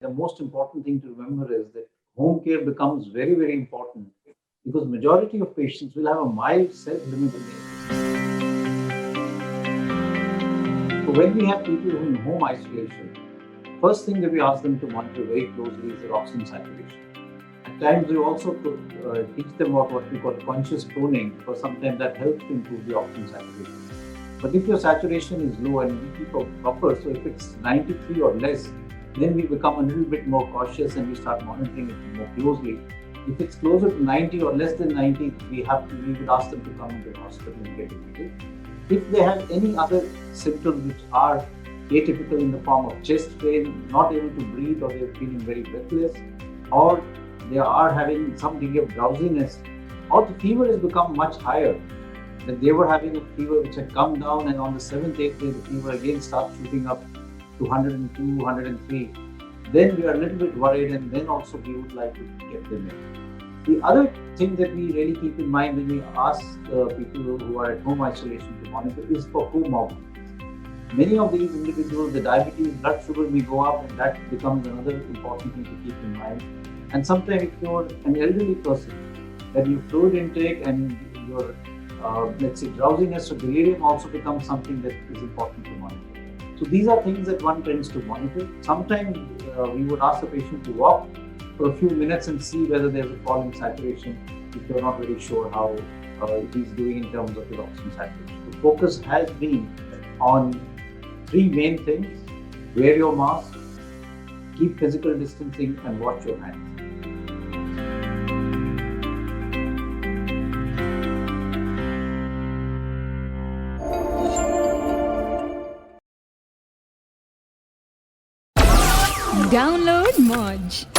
the most important thing to remember is that home care becomes very, very important because majority of patients will have a mild self-limiting illness. So when we have people who are in home isolation, first thing that we ask them to monitor very closely is their oxygen saturation. At times, we also teach them about what we call conscious toning, because sometimes that helps to improve the oxygen saturation. But if your saturation is low and we keep a buffer, so if it's 93 or less, then we become a little bit more cautious and we start monitoring it more closely. If it's closer to 90 or less than 90, we would ask them to come into the hospital and get admitted. If they have any other symptoms which are atypical in the form of chest pain, not able to breathe, or they're feeling very breathless, or they are having some degree of drowsiness, or the fever has become much higher, that they were having a fever which had come down and on the 7th, 8th day the fever again starts shooting up to 102, 103, then we are a little bit worried, and then also we would like to get them in. The other thing that we really keep in mind when we ask people who are at home isolation to monitor is for comorbidities. Many of these individuals, the diabetes, blood sugar may go up, and that becomes another important thing to keep in mind. And sometimes if you're an elderly person, then your fluid intake and your, let's say, drowsiness or delirium also becomes something that is important to monitor. So these are things that one tends to monitor. Sometimes we would ask the patient to walk for a few minutes and see whether there's a fall in saturation if you're not very sure how he's doing in terms of his oxygen saturation. The focus has been on three main things: wear your mask, keep physical distancing, and wash your hands. Download Moj.